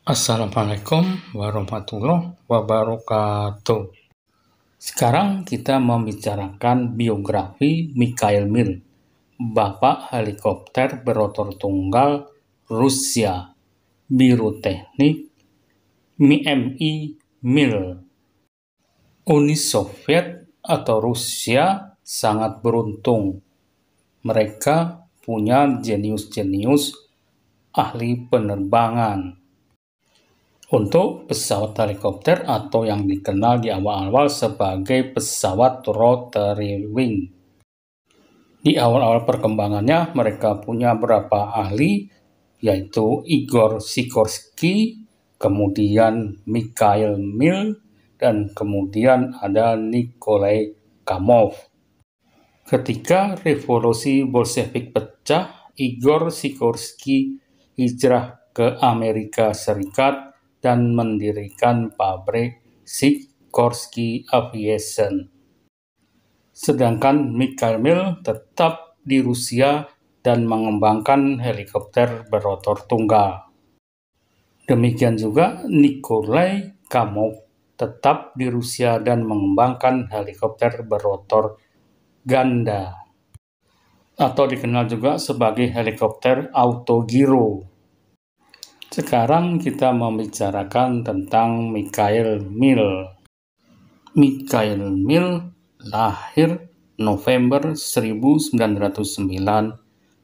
Assalamualaikum warahmatullahi wabarakatuh. Sekarang kita membicarakan biografi Mikhail Mil, Bapak helikopter berotor tunggal Rusia, Biro Teknik Mi Mil. Uni Soviet atau Rusia sangat beruntung. Mereka punya jenius-jenius ahli penerbangan. Untuk pesawat helikopter atau yang dikenal di awal-awal sebagai pesawat rotary wing. Di awal-awal perkembangannya mereka punya beberapa ahli, yaitu Igor Sikorsky, kemudian Mikhail Mil, dan kemudian ada Nikolai Kamov. Ketika revolusi Bolshevik pecah, Igor Sikorsky hijrah ke Amerika Serikat dan mendirikan pabrik Sikorsky Aviation. Sedangkan Mikhail Mil tetap di Rusia dan mengembangkan helikopter berotor tunggal. Demikian juga Nikolai Kamov tetap di Rusia dan mengembangkan helikopter berotor ganda, atau dikenal juga sebagai helikopter autogiro. Sekarang kita membicarakan tentang Mikhail Mil. Mikhail Mil lahir November 1909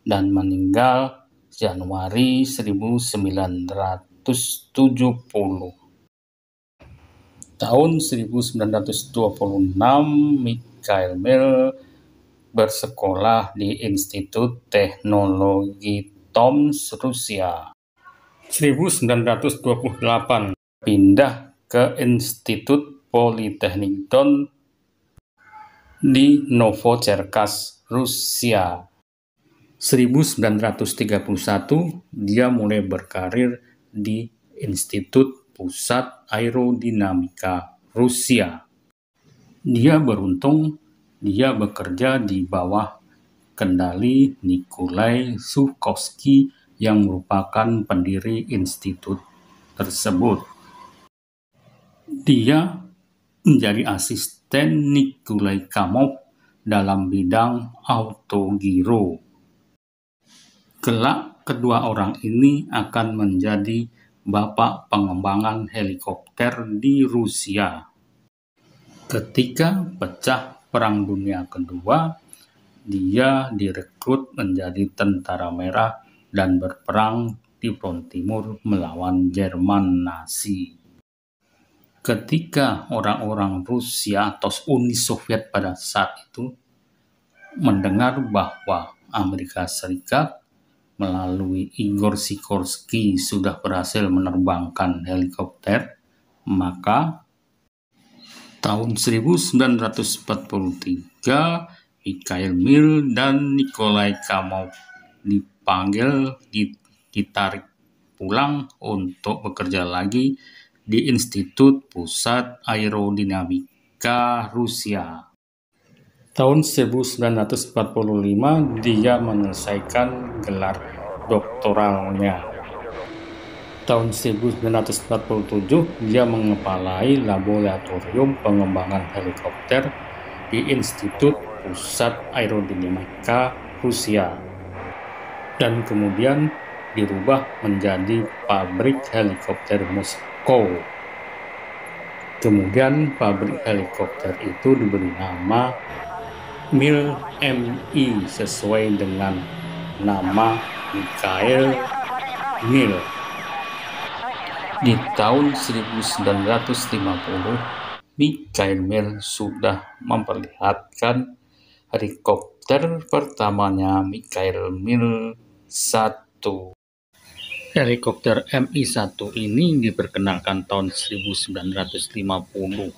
dan meninggal Januari 1970. Tahun 1926, Mikhail Mil bersekolah di Institut Teknologi Tomsk, Rusia. 1928 pindah ke Institut Politeknik Don di Novocherkassk, Rusia. 1931 dia mulai berkarir di Institut Pusat Aerodinamika Rusia. Dia beruntung, dia bekerja di bawah kendali Nikolai Chukovsky yang merupakan pendiri institut tersebut. Dia menjadi asisten Nikolai Kamov dalam bidang autogiro. Kelak kedua orang ini akan menjadi bapak pengembangan helikopter di Rusia. Ketika pecah Perang Dunia Kedua, dia direkrut menjadi tentara merah dan berperang di front timur melawan Jerman Nazi. Ketika orang-orang Rusia atau Uni Soviet pada saat itu mendengar bahwa Amerika Serikat melalui Igor Sikorsky sudah berhasil menerbangkan helikopter, maka tahun 1943 Mikhail Mil dan Nikolai Kamov dipanggil, ditarik pulang untuk bekerja lagi di Institut Pusat Aerodinamika Rusia. Tahun 1945 dia menyelesaikan gelar doktoralnya. Tahun 1947 dia mengepalai laboratorium pengembangan helikopter di Institut Pusat Aerodinamika Rusia, dan kemudian dirubah menjadi pabrik helikopter Moskow. Kemudian pabrik helikopter itu diberi nama Mil MI sesuai dengan nama Mikhail Mil. Di tahun 1950, Mikhail Mil sudah memperlihatkan helikopter pertamanya, Mikhail Mil 1. Helikopter Mi-1 ini diperkenalkan tahun 1950.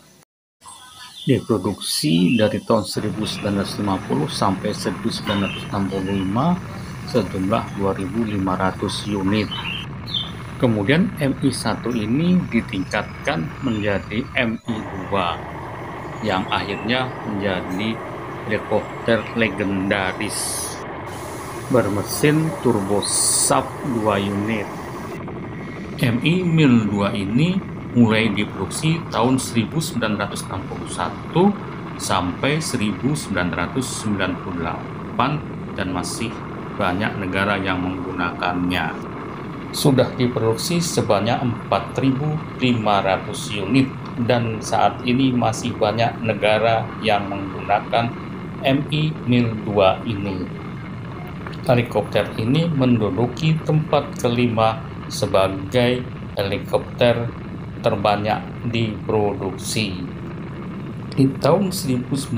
Diproduksi dari tahun 1950 sampai 1965 sejumlah 2.500 unit. Kemudian Mi-1 ini ditingkatkan menjadi Mi-2 yang akhirnya menjadi helikopter legendaris bermesin turboshaft 2 unit. MI Mil 2 ini mulai diproduksi tahun 1961 sampai 1998 dan masih banyak negara yang menggunakannya. Sudah diproduksi sebanyak 4.500 unit dan saat ini masih banyak negara yang menggunakan MI Mil 2 ini. Helikopter ini menduduki tempat kelima sebagai helikopter terbanyak diproduksi. Di tahun 1957,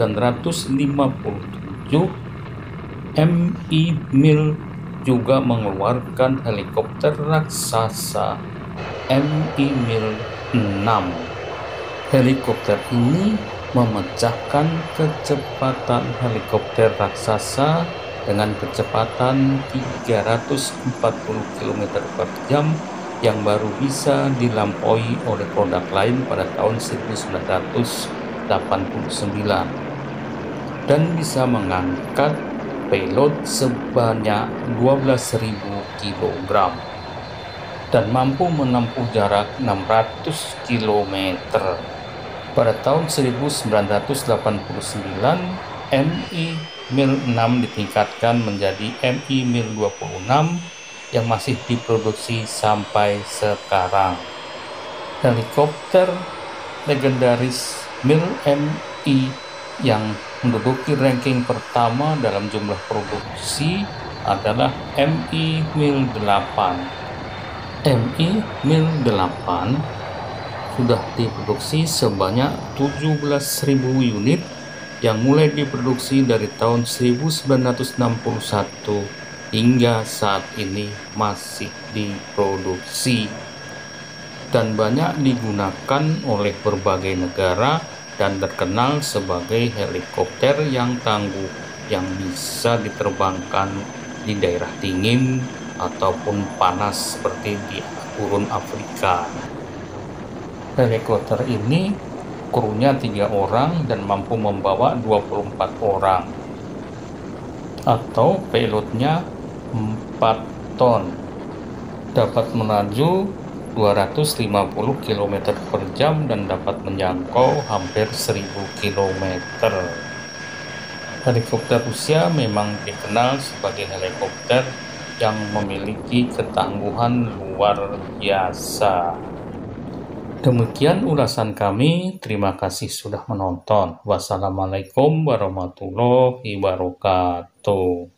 MI Mil juga mengeluarkan helikopter raksasa MI Mil 6. Helikopter ini memecahkan kecepatan helikopter raksasa dengan kecepatan 340 km per jam yang baru bisa dilampaui oleh produk lain pada tahun 1989 dan bisa mengangkat payload sebanyak 12.000 kg dan mampu menempuh jarak 600 km. Pada tahun 1989, MI Mil 6 ditingkatkan menjadi MI Mil 26 yang masih diproduksi sampai sekarang. Helikopter legendaris Mil MI yang menduduki ranking pertama dalam jumlah produksi adalah MI Mil 8. MI Mil 8 sudah diproduksi sebanyak 17.000 unit yang mulai diproduksi dari tahun 1961 hingga saat ini masih diproduksi dan banyak digunakan oleh berbagai negara dan terkenal sebagai helikopter yang tangguh yang bisa diterbangkan di daerah dingin ataupun panas seperti di gurun Afrika. Helikopter ini krunya 3 orang dan mampu membawa 24 orang atau payloadnya 4 ton, dapat melaju 250 km per jam dan dapat menjangkau hampir 1.000 km. Helikopter Rusia memang dikenal sebagai helikopter yang memiliki ketangguhan luar biasa. Demikian ulasan kami, terima kasih sudah menonton. Wassalamualaikum warahmatullahi wabarakatuh.